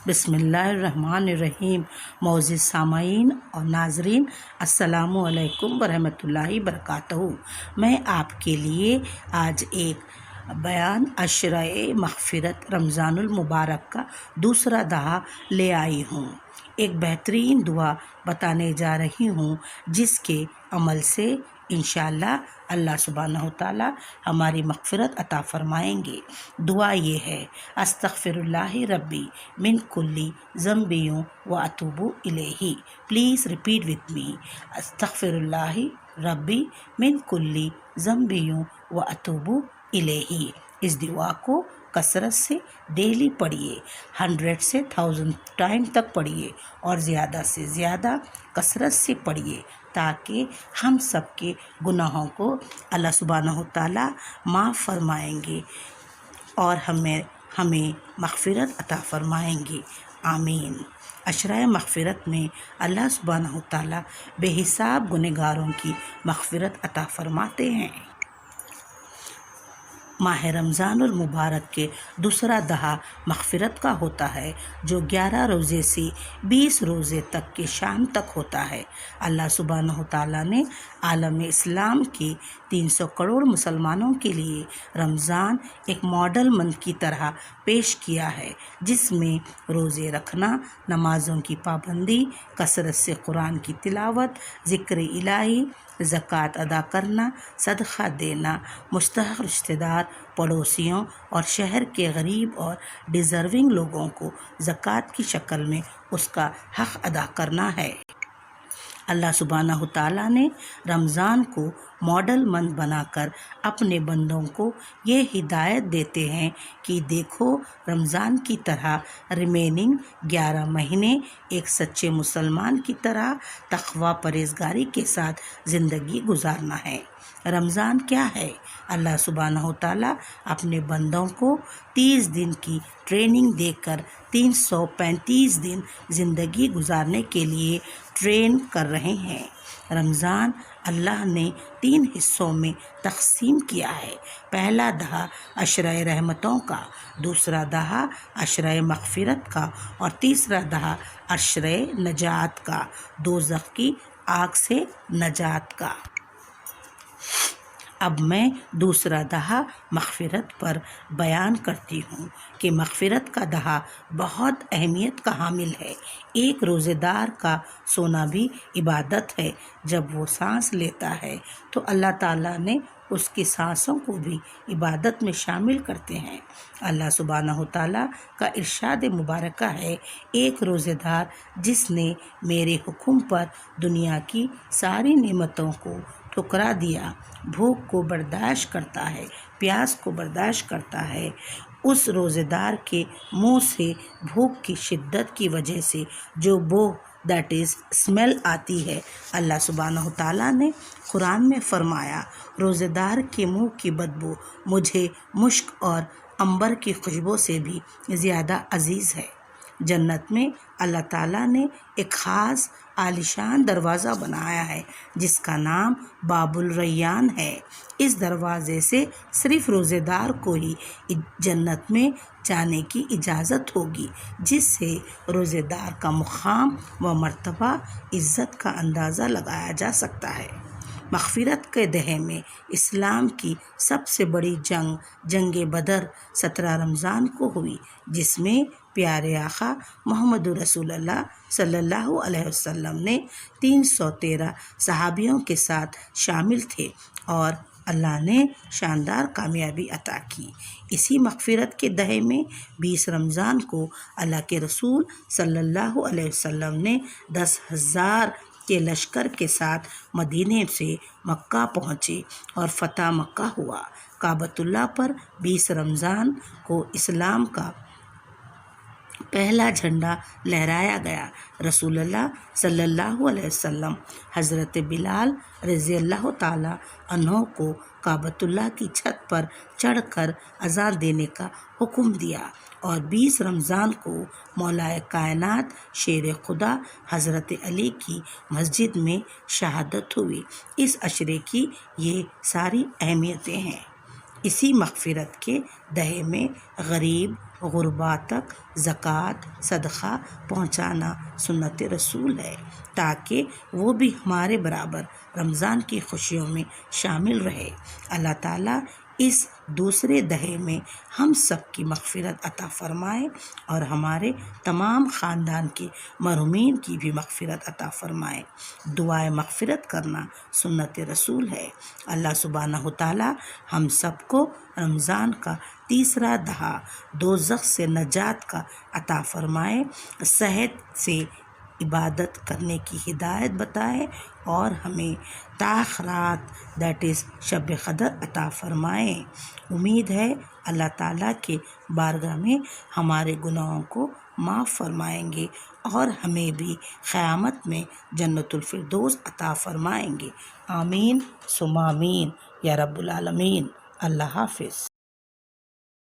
بسم اللہ الرحمن الرحیم۔ معزز سامعین اور ناظرین، السلام علیکم ورحمۃ اللہ وبرکاتہ۔ میں آپ کے لیے آج ایک بیان عشرہ مغفرت رمضان المبارک کا دوسرا دہا لے آئی ہوں۔ ایک بہترین دعا بتانے جا رہی ہوں جس کے عمل سے انشاءاللہ اللہ سبحانہ تعالیٰ ہماری مغفرت عطا فرمائیں گے۔ دعا یہ ہے: استغفر اللہ ربی من کلی ذنب و اتوب الیہ۔ پلیز ریپیٹ وتھ می: استغفر اللہ ربی من کلی ذنب و اتوب الیہ۔ اس دعا کو کثرت سے ڈیلی پڑھیے، 100 سے 1000 ٹائم تک پڑھیے اور زیادہ سے زیادہ کثرت سے پڑھیے تاکہ ہم سب کے گناہوں کو اللہ سبحانہ تعالیٰ معاف فرمائیں گے اور ہمیں مغفرت عطا فرمائیں گے، آمین۔ عشرہ مغفرت میں اللہ سبحانہ تعالیٰ بے حساب گنہگاروں کی مغفرت عطا فرماتے ہیں۔ ماہ رمضان المبارک کے دوسرا دہا مغفرت کا ہوتا ہے جو 11 روزے سے 20 روزے تک کے شام تک ہوتا ہے۔ اللہ سبحانہ تعالیٰ نے عالم اسلام کے 300 کروڑ مسلمانوں کے لیے رمضان ایک ماڈل منتھ کی طرح پیش کیا ہے جس میں روزے رکھنا، نمازوں کی پابندی، کثرت سے قرآن کی تلاوت، ذکر الہی، زکوٰۃ ادا کرنا، صدقہ دینا، مستحق رشتہ دار، پڑوسیوں اور شہر کے غریب اور ڈیزرونگ لوگوں کو زکوٰۃ کی شکل میں اس کا حق ادا کرنا ہے۔ اللہ سبحانہ تعالیٰ نے رمضان کو ماڈل منتھ بنا کر اپنے بندوں کو یہ ہدایت دیتے ہیں کہ دیکھو، رمضان کی طرح ریمیننگ 11 مہینے ایک سچے مسلمان کی طرح تقویٰ پرہیزگاری کے ساتھ زندگی گزارنا ہے۔ رمضان کیا ہے؟ اللہ سبحانہ تعالیٰ اپنے بندوں کو 30 دن کی ٹریننگ دے کر 335 دن زندگی گزارنے کے لیے ٹرین کر رہے ہیں۔ رمضان اللہ نے 3 حصوں میں تقسیم کیا ہے۔ پہلا دہا عشرہ رحمتوں کا، دوسرا دہا عشرہ مغفرت کا اور تیسرا دہا عشرہ نجات کا، دوزخ کی آگ سے نجات کا۔ اب میں دوسرا دہا مغفرت پر بیان کرتی ہوں کہ مغفرت کا دہا بہت اہمیت کا حامل ہے۔ ایک روزے دار کا سونا بھی عبادت ہے۔ جب وہ سانس لیتا ہے تو اللہ تعالیٰ نے اس کی سانسوں کو بھی عبادت میں شامل کرتے ہیں۔ اللہ سبحانہ تعالیٰ کا ارشاد مبارکہ ہے: ایک روزے دار جس نے میرے حکم پر دنیا کی ساری نعمتوں کو ٹھکرا دیا، بھوک کو برداشت کرتا ہے، پیاس کو برداشت کرتا ہے، اس روزے دار کے منہ سے بھوک کی شدت کی وجہ سے جو بو اسمیل آتی ہے، اللہ سبحانہ تعالیٰ نے قرآن میں فرمایا: روزے دار کے منہ کی بدبو مجھے مشک اور عنبر کی خوشبو سے بھی زیادہ عزیز ہے۔ جنت میں اللہ تعالیٰ نے ایک خاص عالیشان دروازہ بنایا ہے جس کا نام باب الریان ہے۔ اس دروازے سے صرف روزے دار کو ہی جنت میں جانے کی اجازت ہوگی، جس سے روزے دار کا مقام و مرتبہ، عزت کا اندازہ لگایا جا سکتا ہے۔ مغفرت کے دہے میں اسلام کی سب سے بڑی جنگ بدر 17 رمضان کو ہوئی، جس میں پیارے آقا محمد رسول اللہ صلی اللہ علیہ وسلم نے 313 صحابیوں کے ساتھ شامل تھے اور اللہ نے شاندار کامیابی عطا کی۔ اسی مغفرت کے دہے میں 20 رمضان کو اللہ کے رسول صلی اللہ علیہ وسلم نے 10,000 کے لشکر کے ساتھ مدینے سے مکہ پہنچے اور فتح مکہ ہوا۔ کعبۃ اللہ پر 20 رمضان کو اسلام کا پہلا جھنڈا لہرایا گیا۔ رسول اللہ صلی اللہ علیہ وسلم حضرت بلال رضی اللہ تعالیٰ عنہ کو کعبۃ اللہ کی چھت پر چڑھ کر اذان دینے کا حکم دیا اور 20 رمضان کو مولا کائنات شیر خدا حضرت علی کی مسجد میں شہادت ہوئی۔ اس عشرے کی یہ ساری اہمیتیں ہیں۔ اسی مغفرت کے دہے میں غریب، غربا تک زکوٰۃ صدقہ پہنچانا سنت رسول ہے، تاکہ وہ بھی ہمارے برابر رمضان کی خوشیوں میں شامل رہے۔ اللہ تعالیٰ اس دوسرے دہے میں ہم سب کی مغفرت عطا فرمائے اور ہمارے تمام خاندان کے مرحومین کی بھی مغفرت عطا فرمائے۔ دعائے مغفرت کرنا سنت رسول ہے۔ اللہ سبحانہ تعالیٰ ہم سب کو رمضان کا تیسرا دہا دوزخ سے نجات کا عطا فرمائے، صحت سے عبادت کرنے کی ہدایت بتائے اور ہمیں تاخرات دیٹ از شب قدر عطا فرمائے۔ امید ہے اللہ تعالیٰ کے بارگاہ میں ہمارے گناہوں کو معاف فرمائیں گے اور ہمیں بھی قیامت میں جنت الفردوس عطا فرمائیں گے۔ آمین ثم آمین یا رب العالمین۔ اللہ حافظ۔